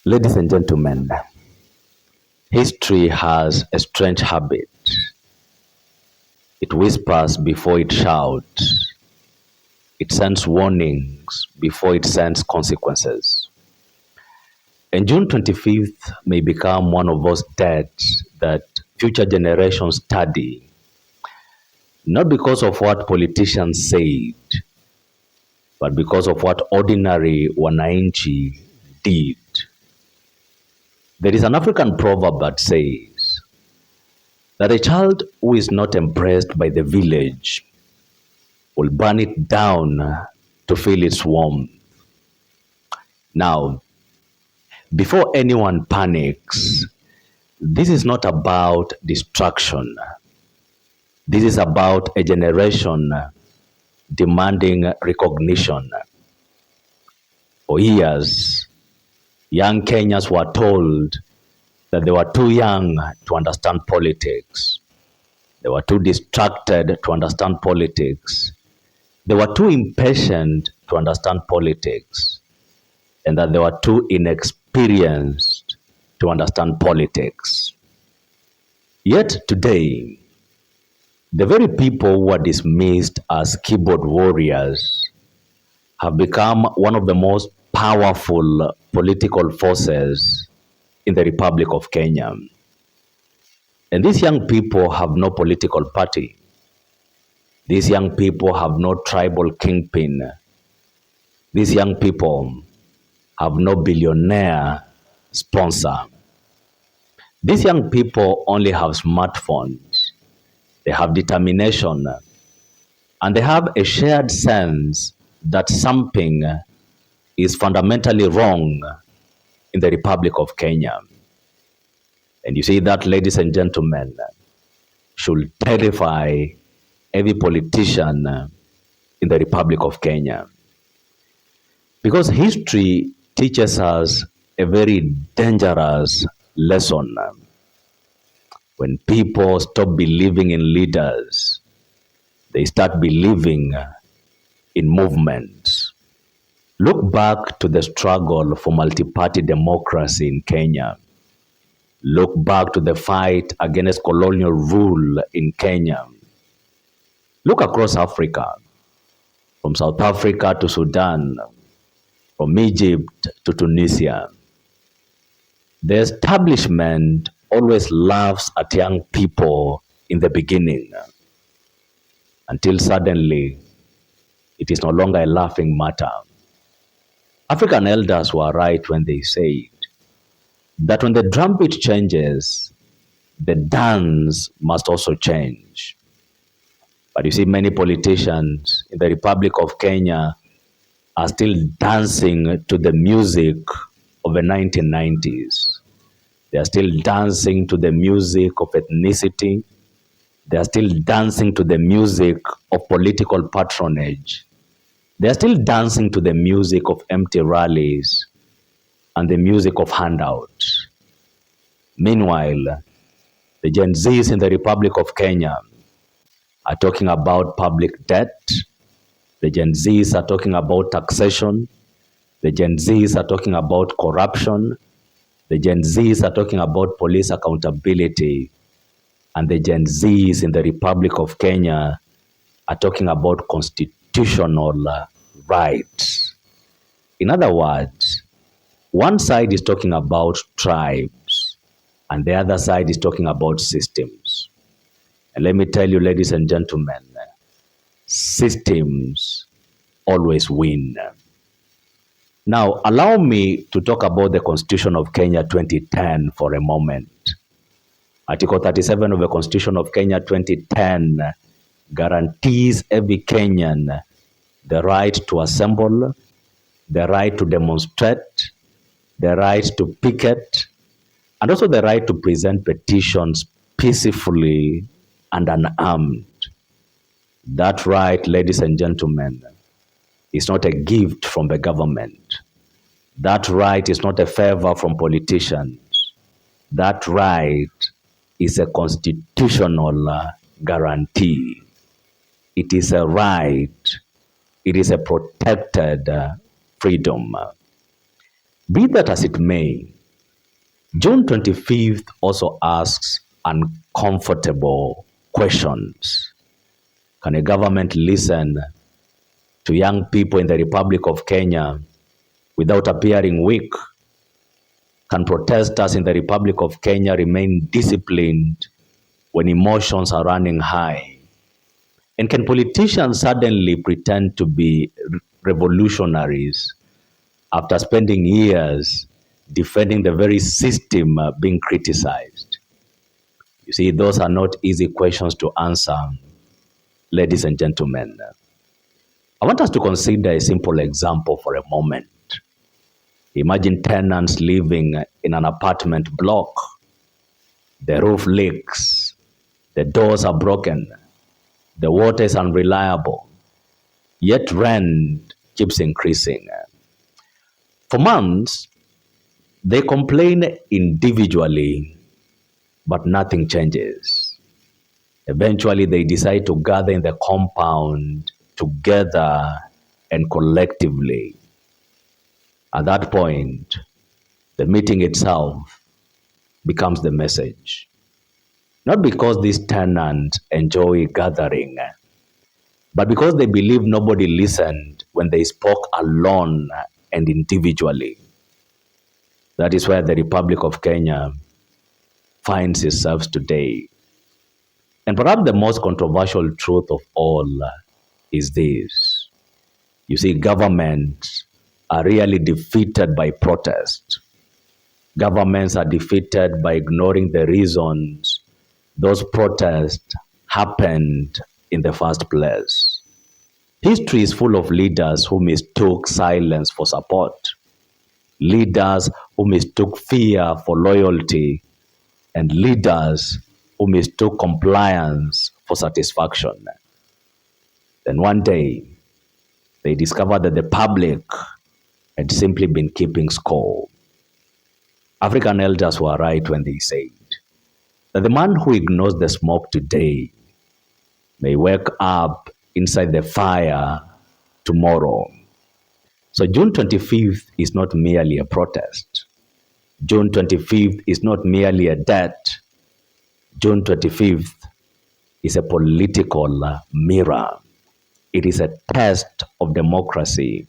Ladies and gentlemen, history has a strange habit. It whispers before it shouts. It sends warnings before it sends consequences. And June 25th may become one of those dates that future generations study, not because of what politicians said, but because of what ordinary wananchi did. There is an African proverb that says that a child who is not embraced by the village will burn it down to feel its warmth. Now, before anyone panics, this is not about destruction. This is about a generation demanding recognition. For years, young Kenyans were told that they were too young to understand politics. They were too distracted to understand politics. They were too impatient to understand politics, and that they were too inexperienced to understand politics. Yet today, the very people who were dismissed as keyboard warriors have become one of the most powerful political forces in the Republic of Kenya. And these young people have no political party. These young people have no tribal kingpin. These young people have no billionaire sponsor. These young people only have smartphones. They have determination, and they have a shared sense that something is fundamentally wrong in the Republic of Kenya. And you see that, ladies and gentlemen, should terrify every politician in the Republic of Kenya. Because history teaches us a very dangerous lesson. When people stop believing in leaders, they start believing in movements. Look back to the struggle for multi-party democracy in Kenya. Look back to the fight against colonial rule in Kenya. Look across Africa, from South Africa to Sudan, from Egypt to Tunisia. The establishment always laughs at young people in the beginning, until suddenly it is no longer a laughing matter. African elders were right when they said that when the drumbeat changes, the dance must also change. But you see, many politicians in the Republic of Kenya are still dancing to the music of the 1990s. They are still dancing to the music of ethnicity. They are still dancing to the music of political patronage. They are still dancing to the music of empty rallies and the music of handouts. Meanwhile, the Gen Zs in the Republic of Kenya are talking about public debt. The Gen Zs are talking about taxation. The Gen Zs are talking about corruption. The Gen Zs are talking about police accountability. And the Gen Zs in the Republic of Kenya are talking about constitutional rights. In other words, one side is talking about tribes, and the other side is talking about systems. And let me tell you, ladies and gentlemen, systems always win. Now, allow me to talk about the Constitution of Kenya 2010 for a moment. Article 37 of the Constitution of Kenya 2010 guarantees every Kenyan the right to assemble, the right to demonstrate, the right to picket, and also the right to present petitions peacefully and unarmed. That right, ladies and gentlemen, is not a gift from the government. That right is not a favor from politicians. That right is a constitutional guarantee. It is a right. It is a protected freedom. Be that as it may, June 25th also asks uncomfortable questions. Can a government listen to young people in the Republic of Kenya without appearing weak? Can protesters in the Republic of Kenya remain disciplined when emotions are running high? And can politicians suddenly pretend to be revolutionaries after spending years defending the very system being criticized? You see, those are not easy questions to answer, ladies and gentlemen. I want us to consider a simple example for a moment. Imagine tenants living in an apartment block. The roof leaks, the doors are broken, the water is unreliable, yet rent keeps increasing. For months, they complain individually, but nothing changes. Eventually, they decide to gather in the compound together and collectively. At that point, the meeting itself becomes the message. Not because these tenants enjoy gathering, but because they believe nobody listened when they spoke alone and individually. That is where the Republic of Kenya finds itself today. And perhaps the most controversial truth of all is this. You see, governments are really defeated by protest. Governments are defeated by ignoring the reasons those protests happened in the first place. History is full of leaders who mistook silence for support, leaders who mistook fear for loyalty, and leaders who mistook compliance for satisfaction. Then one day, they discovered that the public had simply been keeping score. African elders were right when they said that the man who ignores the smoke today may wake up inside the fire tomorrow. So June 25th is not merely a protest. June 25th is not merely a debt. June 25th is a political mirror. It is a test of democracy.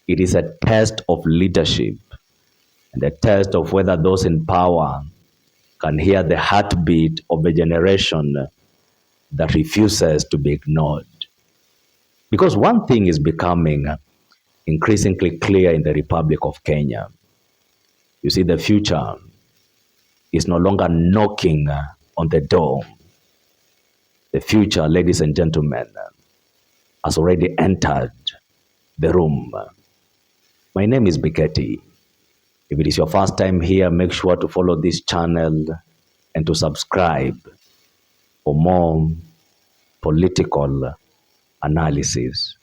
It is a test of leadership and a test of whether those in power can hear the heartbeat of a generation that refuses to be ignored. Because one thing is becoming increasingly clear in the Republic of Kenya. You see, the future is no longer knocking on the door. The future, ladies and gentlemen, has already entered the room. My name is Biketi. If it is your first time here, make sure to follow this channel and to subscribe for more political analysis.